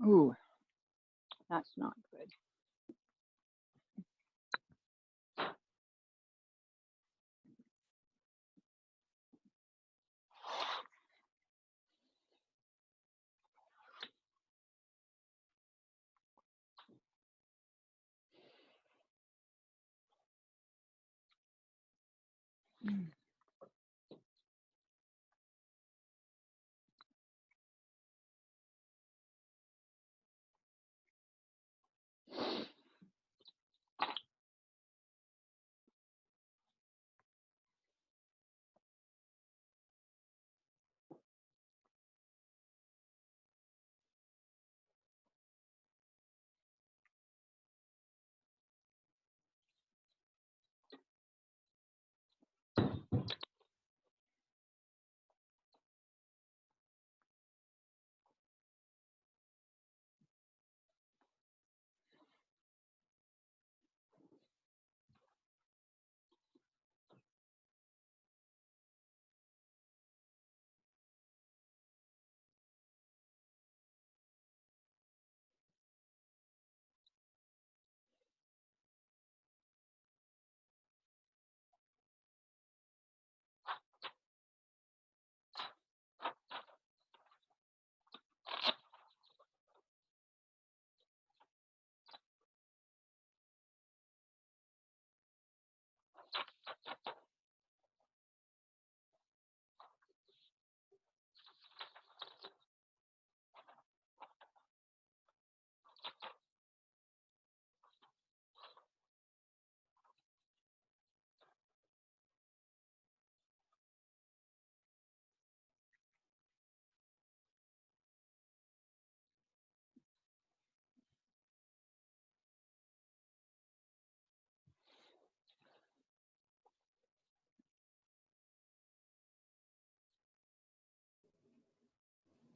Ooh, that's not good. Mm.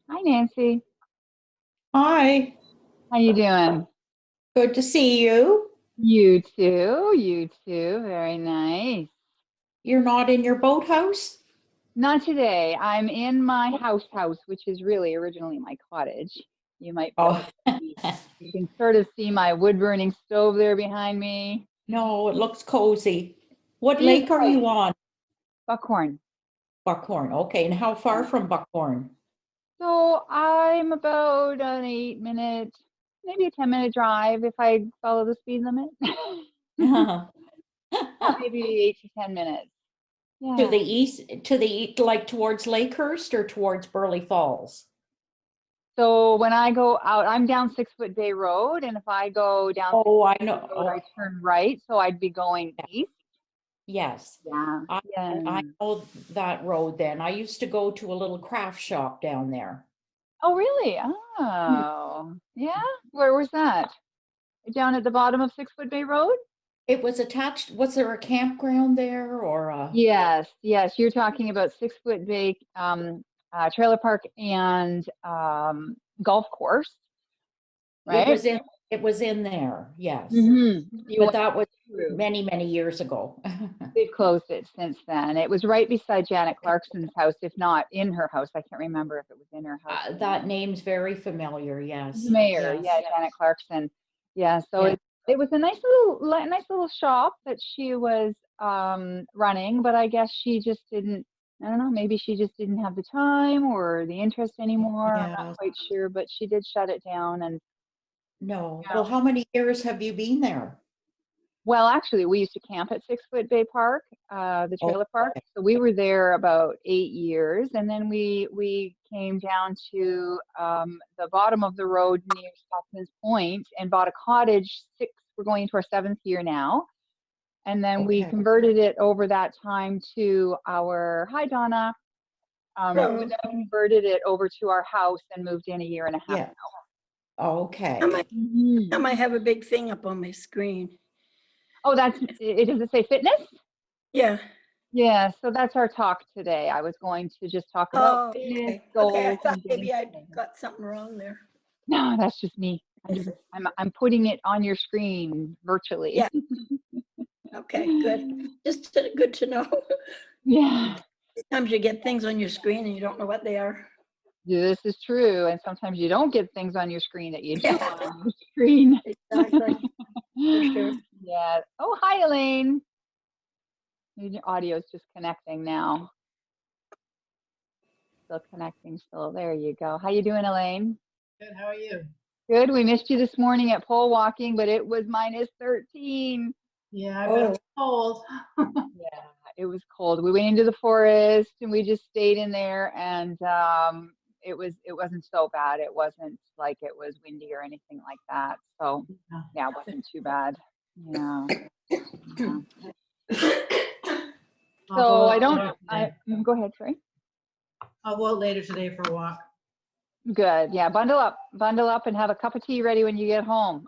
Hi, Nancy. Hi, How you doing? good to see you. You too. You too. Very nice. You're not in your boathouse? Not today. I'm in my house, which is really originally my cottage. You might be able Oh, to see. You can sort of see my wood burning stove there behind me. no, it looks cozy. What It is lake are quite you on? Buckhorn. Buckhorn. Okay, and how far from Buckhorn? So I'm about an 8 minute, maybe a 10-minute drive if I follow the speed limit. Yeah, maybe 8 to 10 minutes. To Yeah. the east, like towards Lakehurst or towards Burley Falls? So when I go out, I'm down 6 Foot Bay Road, and if I go down Six Oh, I Foot Bay know. Road, Oh, I turn right, so I'd be going yeah, east. yes. Yeah, I yeah. I know that road then. I used to go to a little craft shop down there. Oh, really? Hmm. Oh, yeah. Where was that? Down at the bottom of 6 Foot Bay Road? It was attached, was there a campground there or Yes, yes. You're talking about 6 Foot Bay trailer park and golf course, it right? was in it was in there, yes. You But went that was through. many, many years ago. They've closed it since then. It was right beside Janet Clarkson's house, if not in her house. I can't remember if it was in her house or That not. name's very familiar, The yes, mayor, yeah, yes, Janet Clarkson. Yeah, so yeah. it was a nice little shop that she was running, but I guess she just didn't, I don't know, maybe she just didn't have the time or the interest anymore. I'm not Yes. quite sure, but she did shut it down. And No. yeah. Well, how many years have you been there? Well, actually, we used to camp at 6 Foot Bay Park, the Oh, trailer park. okay. So we were there about 8 years, and then we came down to the bottom of the road near Stockman's Point and bought a cottage. We're going into our seventh year now, and then we Okay. converted it over that time to our hi Donna. We Oh, then converted it over to our house and moved in a year and a half Yeah. I Okay. might, ago. I might have a big thing up on my screen. Oh, that's it. Does it say fitness? Yeah. Yeah, so that's our talk today. I was going to just talk about Oh, fitness, okay. Okay. I goals, thought and getting maybe I'd fit. got something wrong there. No, that's just me. I'm putting it on your screen virtually. Yeah. Okay. Good. Good to know. Yeah. Sometimes you get things on your screen and you don't know what they are. This is true. And sometimes you don't get things on your screen that you do Yeah. want on your screen. Exactly. For sure. Yeah. Oh, hi, Elaine. Your audio is just connecting now. Still connecting. Still. There you go. How you doing, Elaine? Good, how are you? Good. We missed you this morning at pole walking, but it was -13. Yeah, I bet Oh. it's cold. Yeah, it was cold. We went into the forest and we just stayed in there, and it wasn't so bad. It wasn't like it was windy or anything like that. So Yeah. yeah, it wasn't too bad. Yeah. Yeah. I'll So go I out don't. later today. Go ahead. Sorry. I'll go out later today for a walk. Good. Yeah. Bundle up, and have a cup of tea ready when you get home.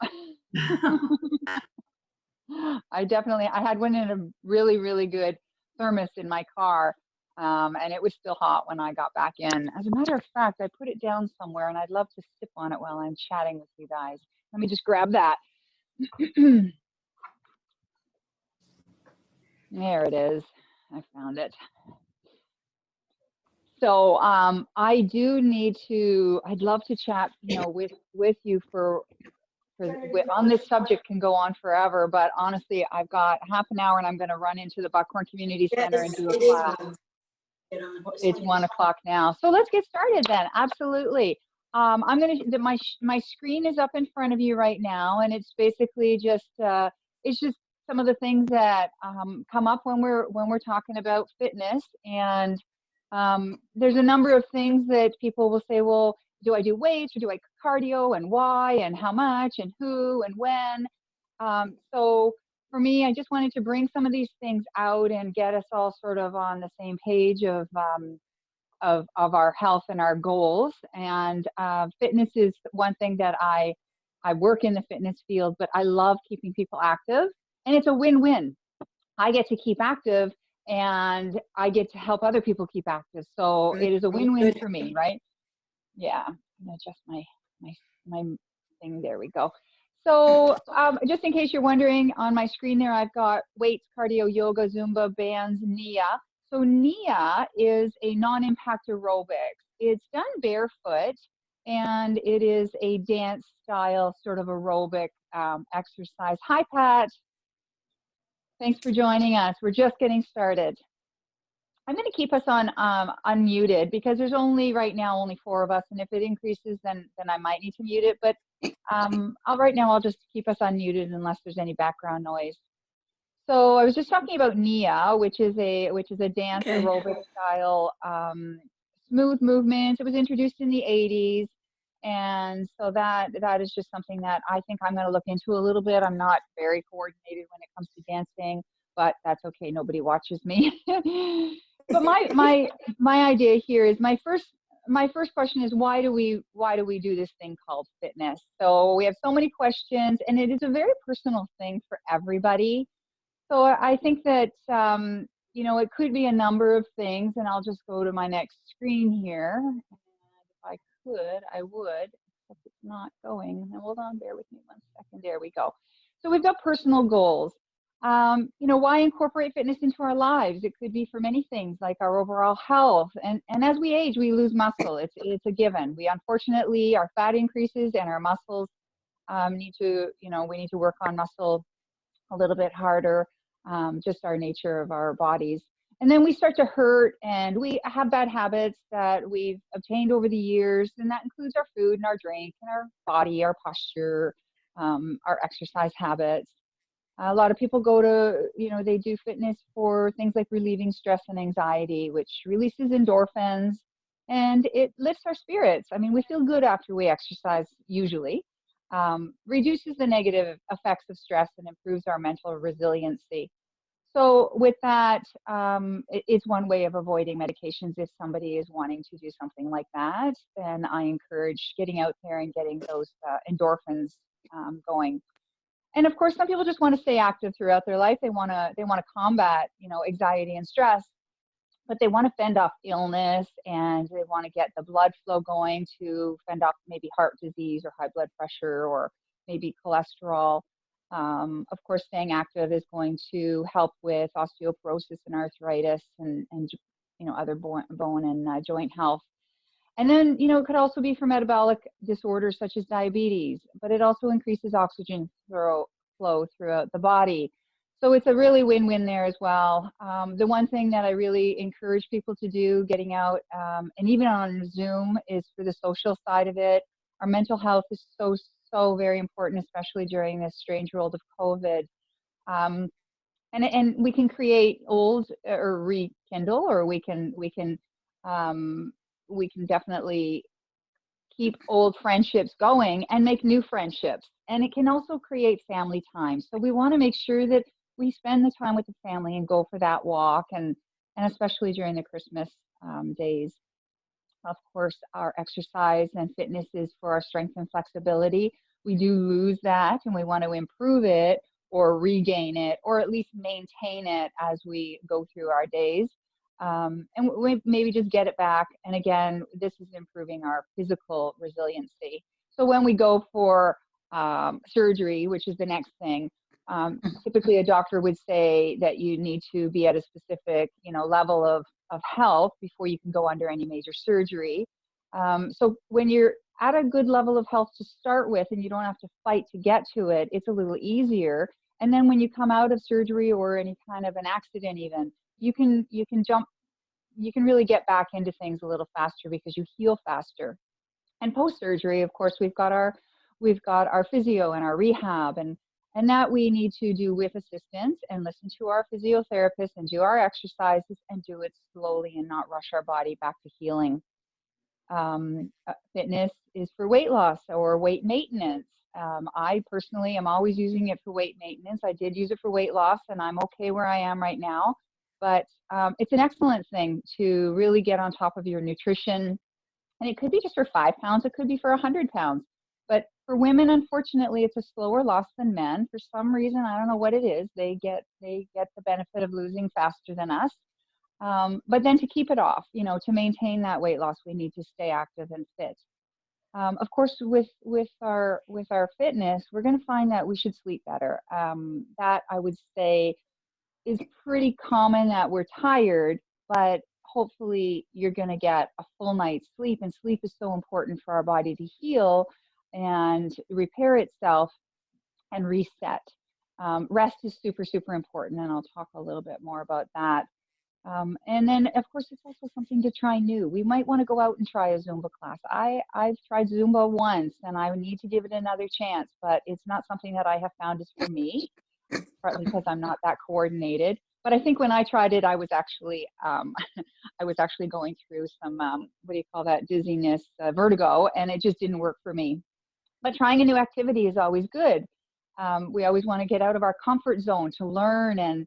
I had one in a really, really good thermos in my car, and it was still hot when I got back in. As a matter of fact, I put it down somewhere, and I'd love to sip on it while I'm chatting with you guys. Let me just grab that. There it is. I found it. So I'd love to chat, with you on this subject. Can go on forever, but honestly, I've got half an hour and I'm going to run into the Buckhorn Community Center and do a class. It's 1 o'clock now. So let's get started then. Absolutely. I'm going to, my screen is up in front of you right now, and it's basically just, some of the things that come up when we're talking about fitness. And there's a number of things that people will say, well, do I do weights or do I cardio, and why and how much and who and when? So for me, I just wanted to bring some of these things out and get us all sort of on the same page of our health and our goals. And fitness is one thing that I work in the fitness field, but I love keeping people active, and it's a win-win. I get to keep active, and I get to help other people keep active. So it is a win-win for me, right? Yeah, I'm gonna adjust my thing. There we go. So just in case you're wondering, on my screen there, I've got weights, cardio, yoga, Zumba, bands, Nia. So Nia is a non-impact aerobics. It's done barefoot, and it is a dance style sort of aerobic exercise. Hi, Pat. Thanks for joining us. We're just getting started. I'm going to keep us on unmuted because there's right now only 4 of us, and if it increases, then I might need to mute it. But right now I'll just keep us unmuted unless there's any background noise. So I was just talking about Nia, which is a dance aerobic style smooth movement. It was introduced in the 80s, and so that is just something that I think I'm going to look into a little bit. I'm not very coordinated when it comes to dancing, but that's okay. Nobody watches me. But my idea here is my first question is, why do we do this thing called fitness? So we have so many questions, and it is a very personal thing for everybody. So I think that it could be a number of things, and I'll just go to my next screen here. And if I could, I would, except it's not going. Now, hold on, bear with me 1 second. There we go. So we've got personal goals. Why incorporate fitness into our lives? It could be for many things, like our overall health. And as we age, we lose muscle. It's a given. Unfortunately, our fat increases, and our muscles we need to work on muscle a little bit harder, just our nature of our bodies. And then we start to hurt, and we have bad habits that we've obtained over the years, and that includes our food and our drink and our body, our posture, our exercise habits. A lot of people they do fitness for things like relieving stress and anxiety, which releases endorphins, and it lifts our spirits. I mean, we feel good after we exercise usually. Reduces the negative effects of stress and improves our mental resiliency. So with that, it's one way of avoiding medications. If somebody is wanting to do something like that, then I encourage getting out there and getting those endorphins going. And of course, some people just want to stay active throughout their life. They want to combat, anxiety and stress, but they want to fend off illness, and they want to get the blood flow going to fend off maybe heart disease or high blood pressure or maybe cholesterol. Of course, staying active is going to help with osteoporosis and arthritis and other bone and joint health. And then, it could also be for metabolic disorders such as diabetes, but it also increases oxygen flow throughout the body. So it's a really win-win there as well. The one thing that I really encourage people to do getting out, and even on Zoom, is for the social side of it. Our mental health is so very important, especially during this strange world of COVID. And we can create old or rekindle, or we can definitely keep old friendships going and make new friendships. And it can also create family time. So we want to make sure that we spend the time with the family and go for that walk, and especially during the Christmas days. Of course, our exercise and fitness is for our strength and flexibility. We do lose that, and we want to improve it or regain it, or at least maintain it as we go through our days. And we maybe just get it back. And again, this is improving our physical resiliency. So when we go for surgery, which is the next thing, typically a doctor would say that you need to be at a specific, level of health before you can go under any major surgery. So when you're at a good level of health to start with, and you don't have to fight to get to it, it's a little easier. And then when you come out of surgery or any kind of an accident, even, you can really get back into things a little faster because you heal faster. And post-surgery, of course, we've got our physio and our rehab, and that we need to do with assistance and listen to our physiotherapist and do our exercises and do it slowly and not rush our body back to healing. Fitness is for weight loss or weight maintenance. I personally am always using it for weight maintenance. I did use it for weight loss, and I'm okay where I am right now. But it's an excellent thing to really get on top of your nutrition. And it could be just for 5 pounds. It could be for 100 pounds. But for women, unfortunately, it's a slower loss than men. For some reason, I don't know what it is. They get the benefit of losing faster than us. But then to keep it off, to maintain that weight loss, we need to stay active and fit. Of course, with our fitness, we're going to find that we should sleep better. That I would say is pretty common, that we're tired, but hopefully you're going to get a full night's sleep. And sleep is so important for our body to heal and repair itself and reset. Rest is super, super important, and I'll talk a little bit more about that. And then, of course, it's also something to try new. We might want to go out and try a Zumba class. I've tried Zumba once, and I need to give it another chance, but it's not something that I have found is for me, partly because I'm not that coordinated. But I think when I tried it, I was actually going through some, what do you call that, dizziness, vertigo, and it just didn't work for me. But trying a new activity is always good. We always want to get out of our comfort zone to learn and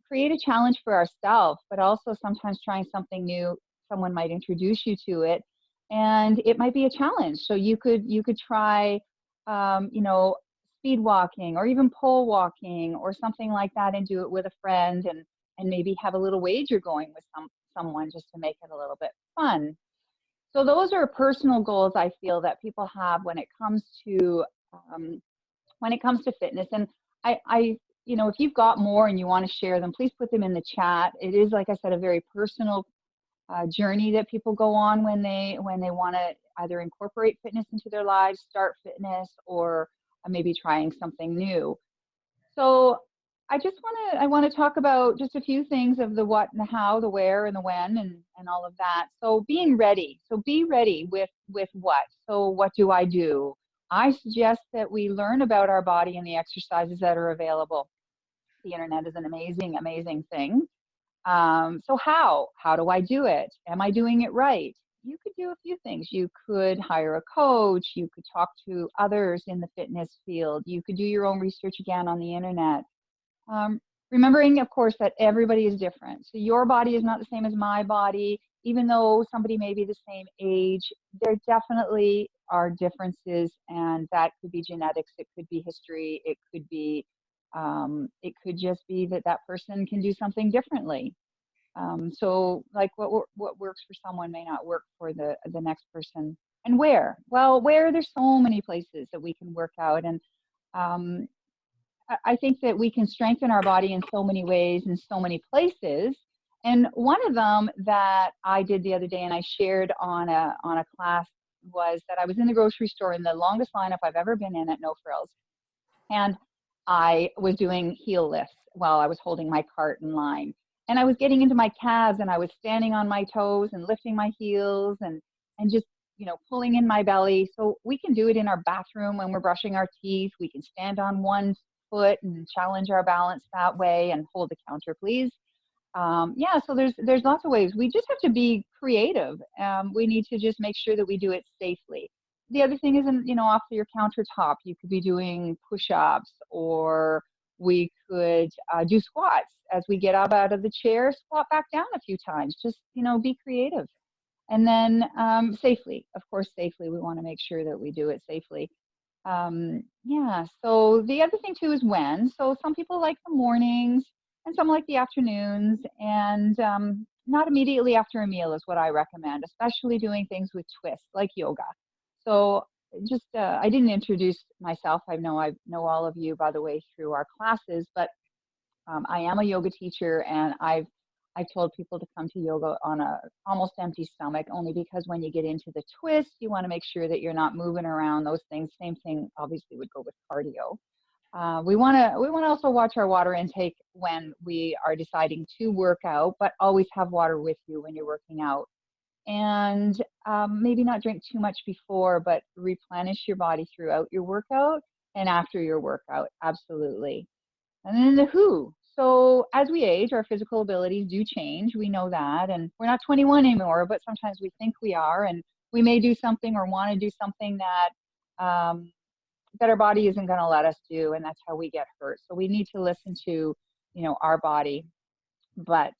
create a challenge for ourselves, but also sometimes trying something new, someone might introduce you to it, and it might be a challenge. So you could try, speed walking or even pole walking or something like that, and do it with a friend, and maybe have a little wager going with someone just to make it a little bit fun. So those are personal goals I feel that people have when it comes to fitness. And I if you've got more and you want to share them, please put them in the chat. It is, like I said, a very personal journey that people go on when they want to either incorporate fitness into their lives, start fitness, or maybe trying something new. So I want to talk about just a few things of the what and the how, the where and the when, and all of that. So being ready. So be ready with what. So what do? I suggest that we learn about our body and the exercises that are available. The internet is an amazing, amazing thing. So how do I do it? Am I doing it right? You could do a few things. You could hire a coach. You could talk to others in the fitness field. You could do your own research again on the internet. Remembering, of course, that everybody is different. So your body is not the same as my body. Even though somebody may be the same age, there definitely are differences, and that could be genetics. It could be history. It could just be that person can do something differently. So like what works for someone may not work for the next person. And where? Well, there's so many places that we can work out, and I think that we can strengthen our body in so many ways, in so many places, And one of them that I did the other day and I shared on a class was that I was in the grocery store in the longest lineup I've ever been in at No Frills. And I was doing heel lifts while I was holding my cart in line. And I was getting into my calves and I was standing on my toes and lifting my heels and just, pulling in my belly. So we can do it in our bathroom when we're brushing our teeth. We can stand on one foot and challenge our balance that way and hold the counter, please. Yeah, so there's lots of ways. We just have to be creative. We need to just make sure that we do it safely. The other thing is, off your countertop, you could be doing push-ups, or we could do squats. As we get up out of the chair, squat back down a few times. Just, be creative. And then safely, of course, safely. We want to make sure that we do it safely. Yeah, so the other thing too is when. So some people like the mornings and some like the afternoons, and not immediately after a meal is what I recommend, especially doing things with twists like yoga. So just, I didn't introduce myself. I know all of you, by the way, through our classes, but I am a yoga teacher, and I told people to come to yoga on a almost empty stomach, only because when you get into the twist, you want to make sure that you're not moving around those things. Same thing obviously would go with cardio. We want to also watch our water intake when we are deciding to work out, but always have water with you when you're working out. And maybe not drink too much before, but replenish your body throughout your workout and after your workout. Absolutely. And then the who. So as we age, our physical abilities do change. We know that. And we're not 21 anymore, but sometimes we think we are. And we may do something or want to do something that our body isn't going to let us do. And that's how we get hurt. So we need to listen to, our body. But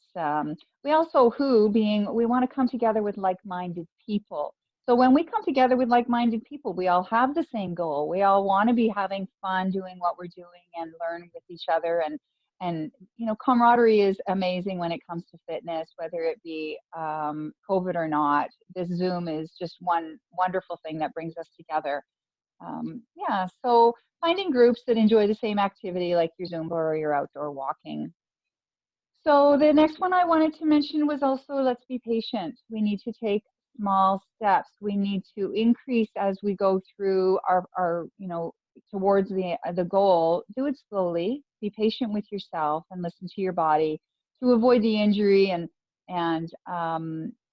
we also, we want to come together with like-minded people. So when we come together with like-minded people, we all have the same goal. We all want to be having fun doing what we're doing and learn with each other. And camaraderie is amazing when it comes to fitness, whether it be COVID or not. This Zoom is just one wonderful thing that brings us together. Yeah, so finding groups that enjoy the same activity, like your Zumba or your outdoor walking. So the next one I wanted to mention was also, let's be patient. We need to take small steps. We need to increase as we go through our towards the goal. Do it slowly. Be patient with yourself and listen to your body to avoid the injury. And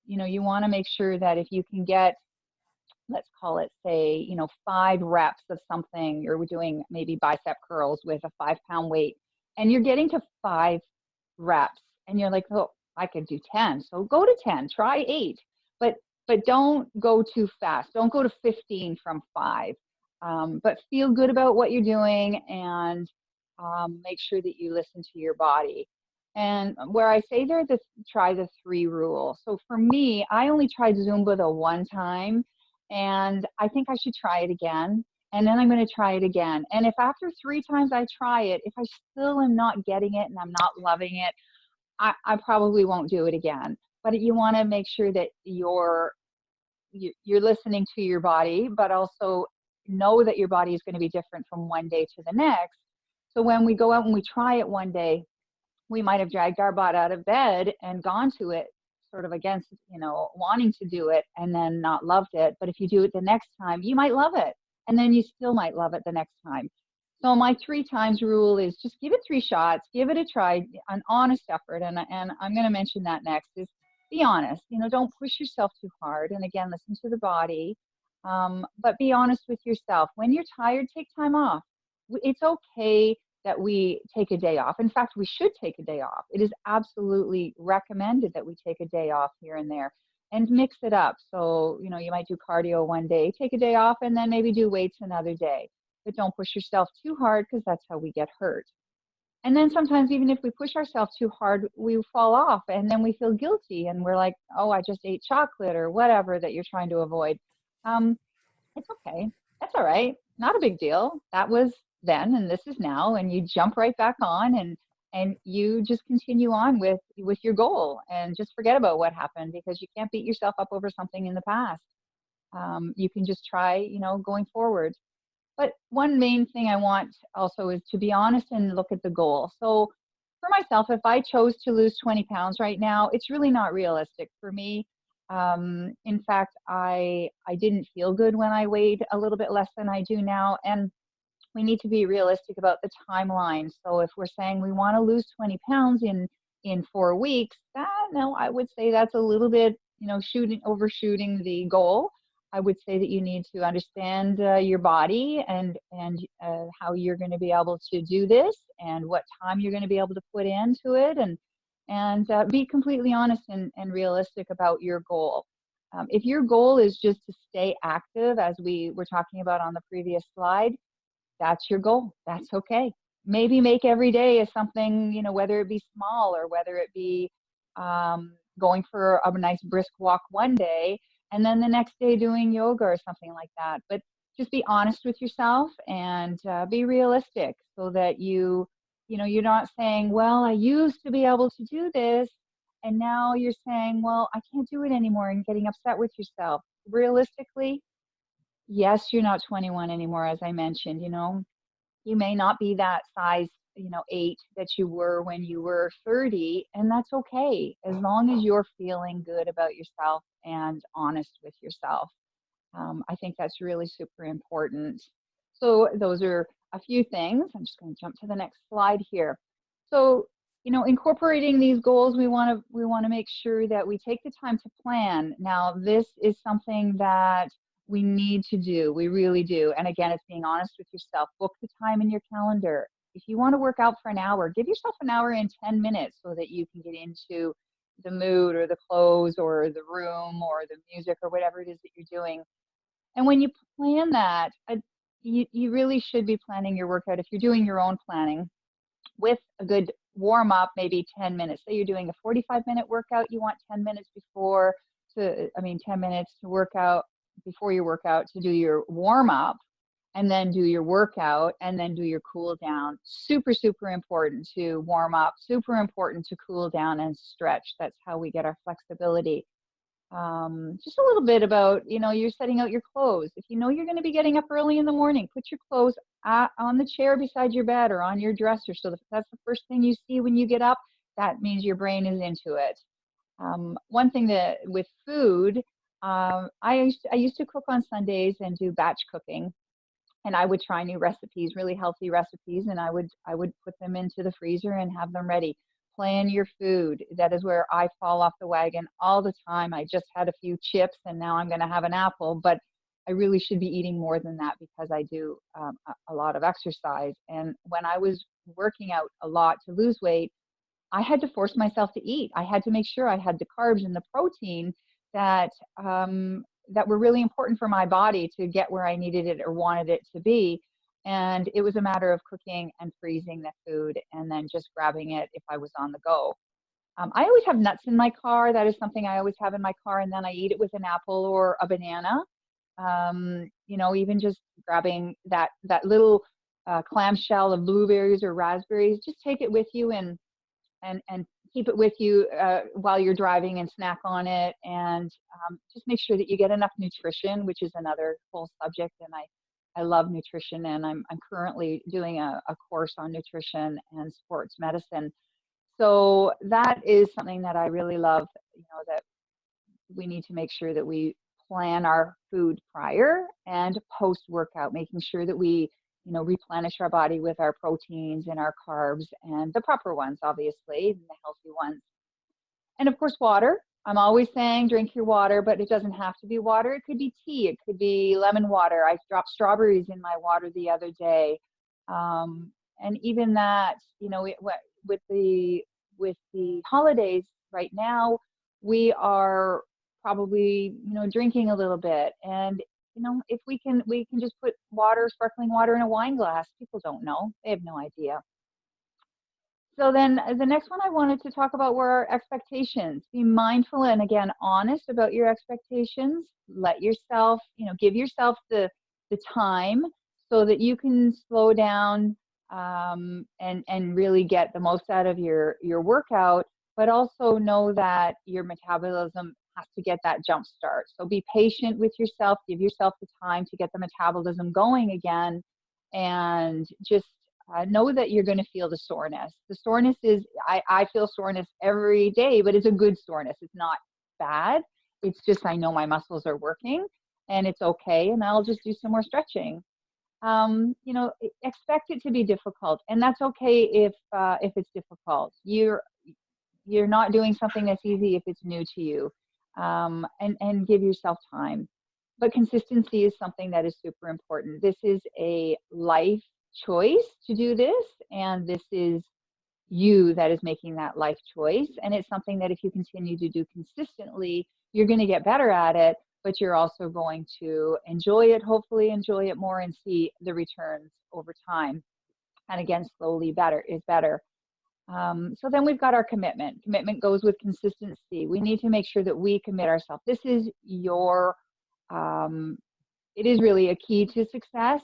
you want to make sure that if you can get, let's call it, say, 5 reps of something, you're doing maybe bicep curls with a 5-pound weight, and you're getting to 5 reps and you're like, oh, I could do 10. So go to 10, try 8, but don't go too fast. Don't go to 15 from 5. But feel good about what you're doing, and make sure that you listen to your body. And where I say there, try the 3 rule. So for me, I only tried Zumba the one time, and I think I should try it again. And then I'm going to try it again. And if after 3 times I try it, if I still am not getting it and I'm not loving it, I probably won't do it again. But you want to make sure that you're listening to your body, but also know that your body is going to be different from one day to the next. So when we go out and we try it one day, we might have dragged our butt out of bed and gone to it sort of against, wanting to do it, and then not loved it. But if you do it the next time, you might love it. And then you still might love it the next time. So my 3 times rule is just give it 3 shots, give it a try, an honest effort. And I'm going to mention that next is be honest. Don't push yourself too hard. And again, listen to the body, but be honest with yourself. When you're tired, take time off. It's okay that we take a day off. In fact, we should take a day off. It is absolutely recommended that we take a day off here and there and mix it up. So, you might do cardio one day, take a day off, and then maybe do weights another day. But don't push yourself too hard, because that's how we get hurt. And then sometimes even if we push ourselves too hard, we fall off, and then we feel guilty, and we're like, oh, I just ate chocolate or whatever that you're trying to avoid. It's okay. That's all right. Not a big deal. That was then, and this is now, and you jump right back on, and you just continue on with your goal, and just forget about what happened, because you can't beat yourself up over something in the past. You can just try, going forward. But one main thing I want also is to be honest and look at the goal. So for myself, if I chose to lose 20 pounds right now, it's really not realistic for me. In fact, I didn't feel good when I weighed a little bit less than I do now, and we need to be realistic about the timeline. So if we're saying we want to lose 20 pounds in 4 weeks, no, I would say that's a little bit, overshooting the goal. I would say that you need to understand your body and how you're going to be able to do this and what time you're going to be able to put into it, and be completely honest and realistic about your goal. If your goal is just to stay active, as we were talking about on the previous slide, that's your goal. That's okay. Maybe make every day as something, whether it be small or whether it be going for a nice brisk walk one day and then the next day doing yoga or something like that. But just be honest with yourself and be realistic so that you're not saying, well, I used to be able to do this. And now you're saying, well, I can't do it anymore, and getting upset with yourself. Realistically, yes, you're not 21 anymore, as I mentioned. You may not be that size, 8 that you were when you were 30, and that's okay, as long as you're feeling good about yourself and honest with yourself. I think that's really super important. So those are a few things. I'm just going to jump to the next slide here. So, incorporating these goals, we want to make sure that we take the time to plan. Now, this is something that we need to do. We really do. And again, it's being honest with yourself. Book the time in your calendar. If you want to work out for an hour, give yourself an hour and 10 minutes so that you can get into the mood or the clothes or the room or the music or whatever it is that you're doing. And when you plan that, you really should be planning your workout, if you're doing your own planning, with a good warm up, maybe 10 minutes. Say you're doing a 45-minute workout, you want 10 minutes 10 minutes to work out before your workout to do your warm up, and then do your workout, and then do your cool down. Super, super important to warm up, super important to cool down and stretch. That's how we get our flexibility. Just a little bit about, you're setting out your clothes. If you know you're going to be getting up early in the morning, put your clothes on the chair beside your bed or on your dresser. So that's the first thing you see when you get up. That means your brain is into it. One thing that with food, I used to cook on Sundays and do batch cooking, and I would try new recipes, really healthy recipes, and I would put them into the freezer and have them ready. Plan your food. That is where I fall off the wagon all the time. I just had a few chips and now I'm going to have an apple, but I really should be eating more than that because I do a lot of exercise. And when I was working out a lot to lose weight, I had to force myself to eat. I had to make sure I had the carbs and the protein that that were really important for my body to get where I needed it or wanted it to be. And it was a matter of cooking and freezing the food and then just grabbing it if I was on the go. I always have nuts in my car. That is something I always have in my car, and then I eat it with an apple or a banana. Even just grabbing that little clamshell of blueberries or raspberries, just take it with you and keep it with you while you're driving and snack on it, and just make sure that you get enough nutrition, which is another whole subject. And I love nutrition, and I'm currently doing a course on nutrition and sports medicine. So that is something that I really love, that we need to make sure that we plan our food prior and post workout, making sure that we replenish our body with our proteins and our carbs, and the proper ones, obviously, and the healthy ones. And of course, water. I'm always saying drink your water, but it doesn't have to be water. It could be tea. It could be lemon water. I dropped strawberries in my water the other day. And even that, with the holidays right now, we are probably, drinking a little bit. And if we can just put sparkling water in a wine glass. People don't know. They have no idea. So then the next one I wanted to talk about were our expectations. Be mindful and, again, honest about your expectations. Let yourself, give yourself the time so that you can slow down and really get the most out of your workout, but also know that your metabolism has to get that jump start. So be patient with yourself. Give yourself the time to get the metabolism going again, and just know that you're going to feel the soreness. The soreness is, I feel soreness every day, but it's a good soreness. It's not bad. It's just, I know my muscles are working and it's okay. And I'll just do some more stretching. You know, expect it to be difficult, and that's okay if it's difficult. You're not doing something that's easy if it's new to you, and give yourself time. But consistency is something that is super important. This is a life choice to do this, and this is you that is making that life choice. And it's something that if you continue to do consistently, you're going to get better at it, but you're also going to enjoy it, hopefully enjoy it more and see the returns over time. And again, slowly better is better. So then we've got our commitment. Commitment goes with consistency. We need to make sure that we commit ourselves. This is your, it is really a key to success,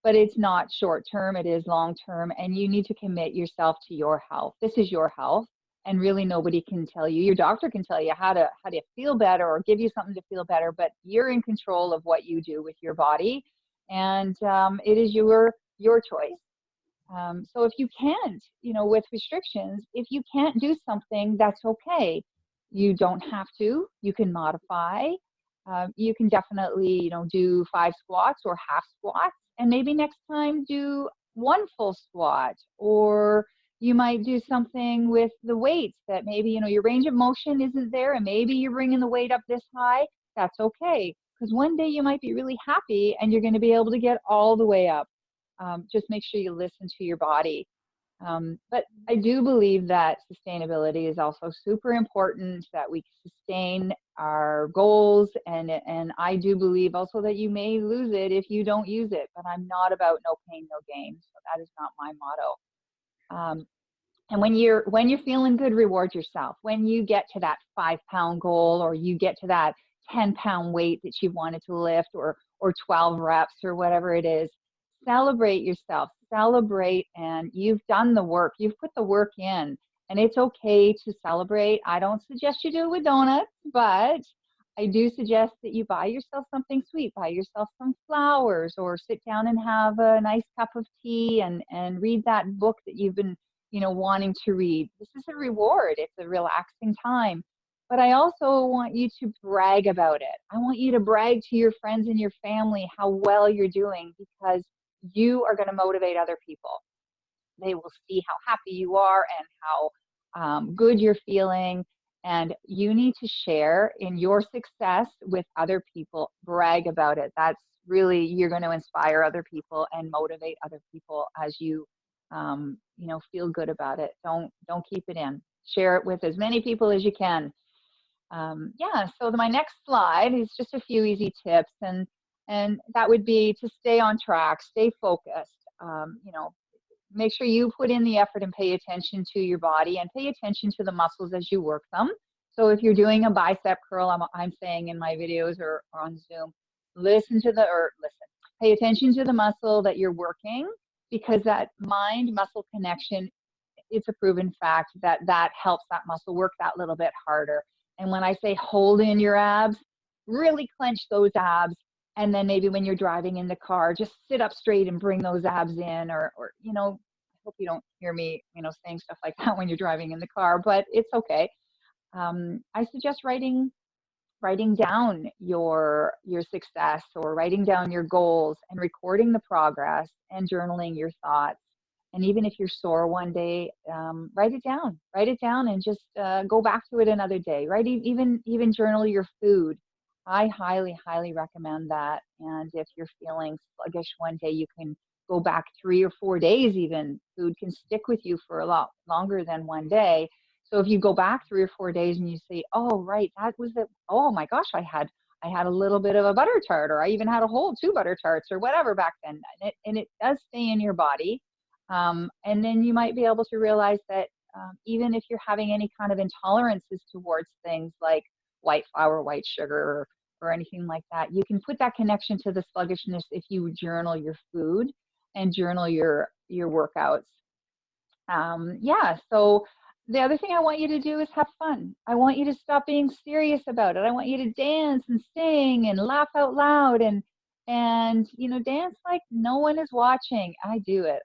but it's not short term, it is long term, and you need to commit yourself to your health. This is your health, and really nobody can tell you. Your doctor can tell you how to feel better or give you something to feel better, but you're in control of what you do with your body, and it is your choice. So if you can't, you know, with restrictions, if you can't do something, that's okay. You don't have to. You can modify. You can definitely, you know, do 5 squats or half squats, and maybe next time do 1 full squat. Or you might do something with the weights that maybe, you know, your range of motion isn't there, and maybe you're bringing the weight up this high. That's okay, because one day you might be really happy and you're going to be able to get all the way up. Just make sure you listen to your body. But I do believe that sustainability is also super important, that we sustain our goals. And I do believe also that you may lose it if you don't use it, but I'm not about no pain, no gain. So that is not my motto. And when you're feeling good, reward yourself. When you get to that 5-pound goal, or you get to that 10-pound weight that you wanted to lift, or 12 reps or whatever it is, celebrate yourself. Celebrate, and you've done the work. You've put the work in, and it's okay to celebrate. I don't suggest you do it with donuts, but I do suggest that you buy yourself something sweet. Buy yourself some flowers, or sit down and have a nice cup of tea and read that book that you've been, you know, wanting to read. This is a reward. It's a relaxing time. But I also want you to brag about it. I want you to brag to your friends and your family how well you're doing, because you are going to motivate other people. They will see how happy you are and how good you're feeling. And you need to share in your success with other people. Brag about it. That's really, you're going to inspire other people and motivate other people as you, you know, feel good about it. Don't keep it in. Share it with as many people as you can. Yeah, so my next slide is just a few easy tips, and that would be to stay on track, stay focused. You know, make sure you put in the effort and pay attention to your body, and pay attention to the muscles as you work them. So if you're doing a bicep curl, I'm saying in my videos or on Zoom, pay attention to the muscle that you're working, because that mind-muscle connection, it's a proven fact that helps that muscle work that little bit harder. And when I say hold in your abs, really clench those abs. And then maybe when you're driving in the car, just sit up straight and bring those abs in, or you know, I hope you don't hear me, you know, saying stuff like that when you're driving in the car, but it's okay. I suggest writing down your success, or writing down your goals, and recording the progress, and journaling your thoughts. And even if you're sore one day, write it down and just go back to it another day. Even journal your food. I highly recommend that. And if you're feeling sluggish one day, you can go back 3 or 4 days. Even food can stick with you for a lot longer than one day. So if you go back 3 or 4 days and you say, oh, right, that was it. Oh my gosh, I had a little bit of a butter tart, or I even had a whole 2 butter tarts or whatever back then. And it does stay in your body. And then you might be able to realize that even if you're having any kind of intolerances towards things like white flour, white sugar, or anything like that, you can put that connection to the sluggishness if you journal your food and journal your workouts. Yeah, so the other thing I want you to do is have fun. I want you to stop being serious about it. I want you to dance and sing and laugh out loud, and and, dance like no one is watching. I do it.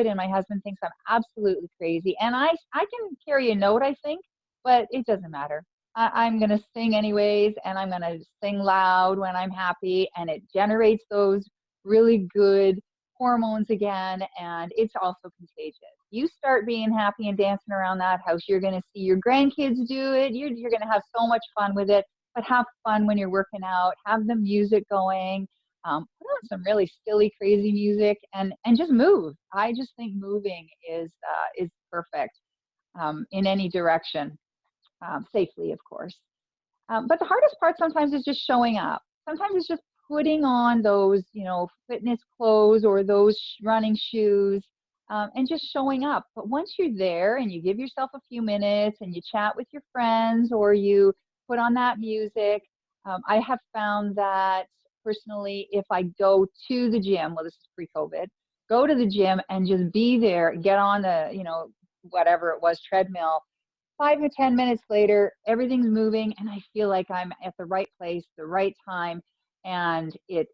And my husband thinks I'm absolutely crazy. And I can carry a note, I think, but it doesn't matter. I'm going to sing anyways, and I'm going to sing loud when I'm happy, and it generates those really good hormones again, and it's also contagious. You start being happy and dancing around that house, you're going to see your grandkids do it. You're going to have so much fun with it. But have fun when you're working out. Have the music going. Put on some really silly, crazy music, and just move. I just think moving is perfect in any direction, safely, of course. But the hardest part sometimes is just showing up. Sometimes it's just putting on those, fitness clothes or those running shoes, and just showing up. But once you're there and you give yourself a few minutes and you chat with your friends or you put on that music, I have found that personally, if I go to the gym, well, this is pre-COVID, go to the gym and just be there, get on the, whatever it was, treadmill, 5 to 10 minutes later, everything's moving, and I feel like I'm at the right place, the right time, and it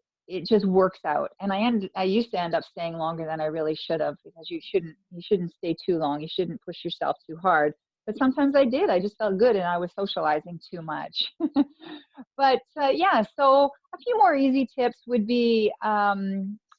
just works out. And I used to end up staying longer than I really should have, because you shouldn't stay too long. You shouldn't push yourself too hard. But sometimes I did. I just felt good, and I was socializing too much. But yeah, so a few more easy tips would be,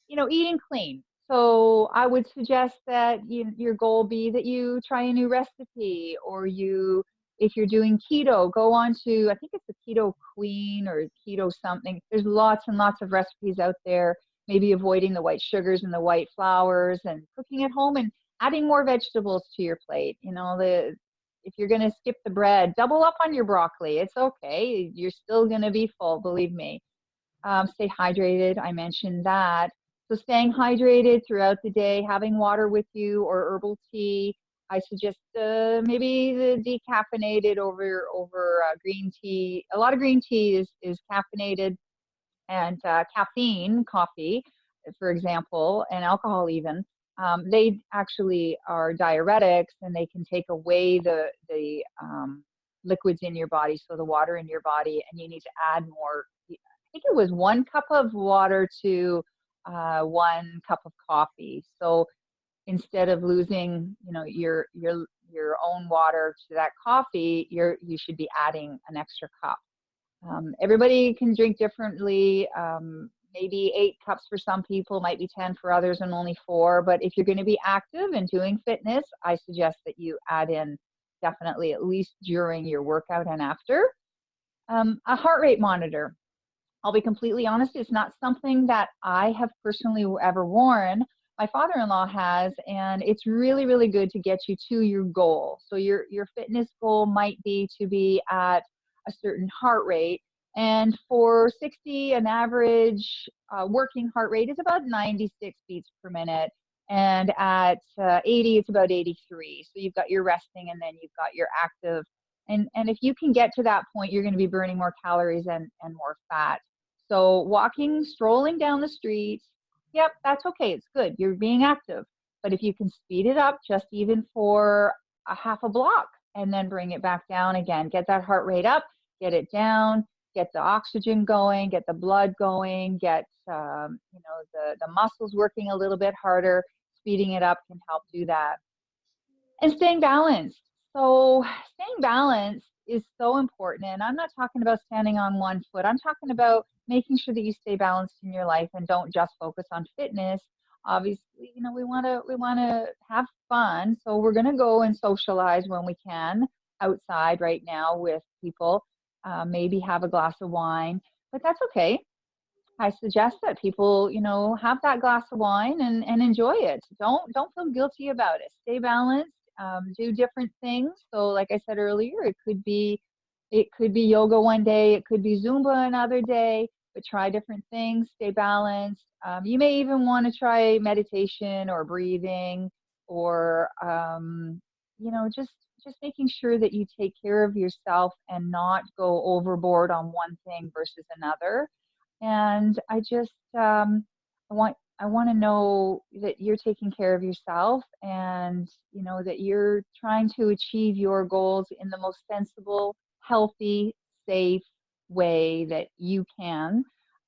eating clean. So I would suggest that your goal be that you try a new recipe, or if you're doing keto, go on to, I think it's the Keto Queen or Keto something. There's lots and lots of recipes out there. Maybe avoiding the white sugars and the white flours, and cooking at home and adding more vegetables to your plate. If you're going to skip the bread, double up on your broccoli. It's okay. You're still going to be full, believe me. Stay hydrated. I mentioned that. So staying hydrated throughout the day, having water with you or herbal tea. I suggest maybe the decaffeinated over green tea. A lot of green tea is caffeinated, and caffeine, coffee, for example, and alcohol even. They actually are diuretics, and they can take away the liquids in your body, so the water in your body, and you need to add more. I think it was 1 cup of water to 1 cup of coffee. So instead of losing, your own water to that coffee, you should be adding an extra cup. Everybody can drink differently. Maybe 8 cups for some people, might be 10 for others, and only 4. But if you're going to be active and doing fitness, I suggest that you add in definitely at least during your workout and after. A heart rate monitor. I'll be completely honest, it's not something that I have personally ever worn. My father-in-law has, and it's really, really good to get you to your goal. So your fitness goal might be to be at a certain heart rate. And for 60, an average working heart rate is about 96 beats per minute. And at 80, it's about 83. So you've got your resting, and then you've got your active. And if you can get to that point, you're going to be burning more calories and more fat. So walking, strolling down the street, yep, that's okay. It's good. You're being active. But if you can speed it up just even for a half a block, and then bring it back down again, get that heart rate up, get it down, get the oxygen going, get the blood going, get the muscles working a little bit harder. Speeding it up can help do that. And staying balanced. So staying balanced is so important. And I'm not talking about standing on one foot. I'm talking about making sure that you stay balanced in your life and don't just focus on fitness. Obviously, we want to have fun. So we're going to go and socialize when we can outside right now with people. Maybe have a glass of wine, but that's okay. I suggest that people, have that glass of wine and enjoy it. Don't feel guilty about it. Stay balanced. Do different things. So, like I said earlier, it could be yoga one day, it could be Zumba another day. But try different things. Stay balanced. You may even want to try meditation or breathing, or just making sure that you take care of yourself and not go overboard on one thing versus another. And I want to know that you're taking care of yourself, and that you're trying to achieve your goals in the most sensible, healthy, safe way that you can.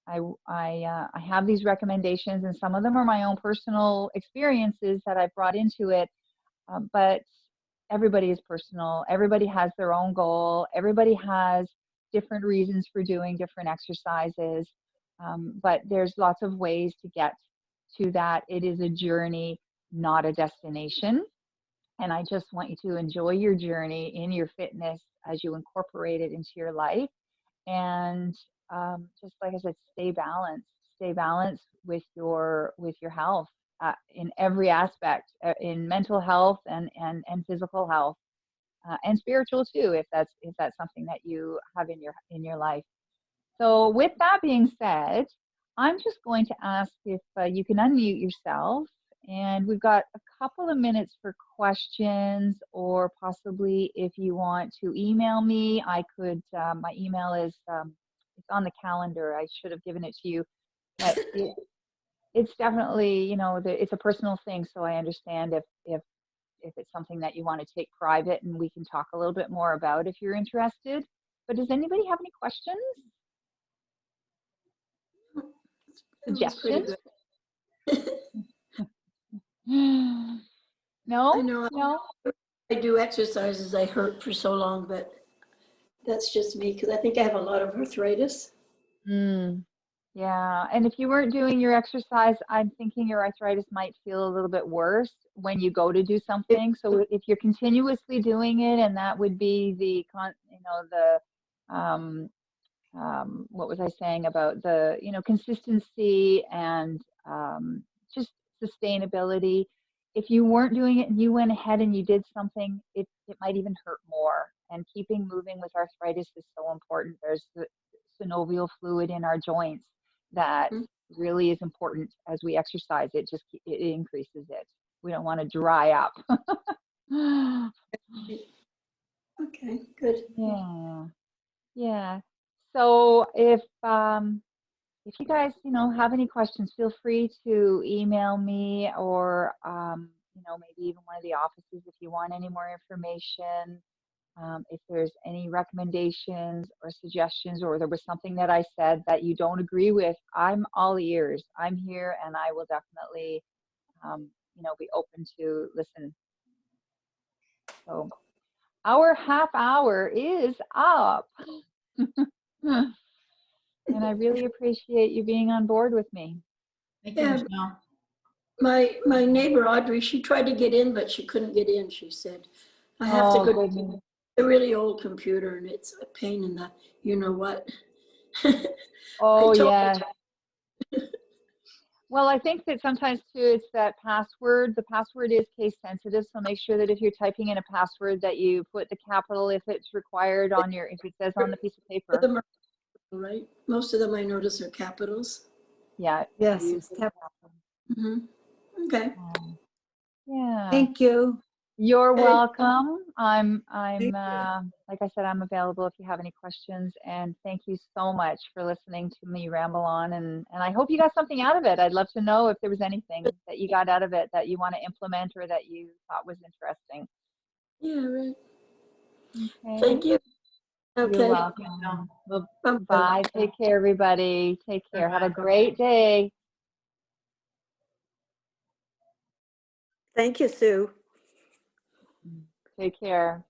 I have these recommendations, and some of them are my own personal experiences that I've brought into it. But everybody is personal. Everybody has their own goal. Everybody has different reasons for doing different exercises. But there's lots of ways to get to that. It is a journey, not a destination. And I just want you to enjoy your journey in your fitness as you incorporate it into your life. And just like I said, stay balanced. Stay balanced with your health in every aspect, in mental health and physical health, and spiritual too, if that's something that you have in your life. So with that being said, I'm just going to ask if you can unmute yourself, and we've got a couple of minutes for questions, or possibly if you want to email me, I could, my email is, it's on the calendar. I should have given it to you, but it's definitely, you know, it's a personal thing. So I understand if it's something that you want to take private, and we can talk a little bit more about if you're interested. But does anybody have any questions? Suggestions? No? I know No? I do exercises. I hurt for so long, but that's just me because I think I have a lot of arthritis. Yeah. And if you weren't doing your exercise, I'm thinking your arthritis might feel a little bit worse when you go to do something. So if you're continuously doing it, and that would be what was I saying about the, consistency and just sustainability. If you weren't doing it and you went ahead and you did something, it might even hurt more. And keeping moving with arthritis is so important. There's the synovial fluid in our joints that really is important as we exercise. It increases it. We don't want to dry up. Okay, good. Yeah. Yeah. So if you guys, have any questions, feel free to email me, or maybe even one of the offices if you want any more information. If there's any recommendations or suggestions, or there was something that I said that you don't agree with, I'm all ears. I'm here, and I will definitely, be open to listen. So our half hour is up. And I really appreciate you being on board with me. Thank you, Yeah. Michelle. My neighbor Audrey, she tried to get in, but she couldn't get in. She said, I have to go to a really old computer, and it's a pain in the, you know what. Oh, yeah. Well, I think that sometimes too, it's that password. The password is case sensitive, so make sure that if you're typing in a password that you put the capital if it's required on if it says on the piece of paper. Right? Most of them I notice are capitals. Yeah. Yes, it's Okay. Yeah. Thank you. You're Okay. welcome. I'm Thank you. like I said, I'm available if you have any questions, and thank you so much for listening to me ramble on, and I hope you got something out of it. I'd love to know if there was anything that you got out of it that you want to implement or that you thought was interesting. Yeah, right. Okay. Thank you. Okay. You're welcome. Well, Bye. bye. Take care, everybody. Take care. Have a great day. Thank you, Sue. Take care.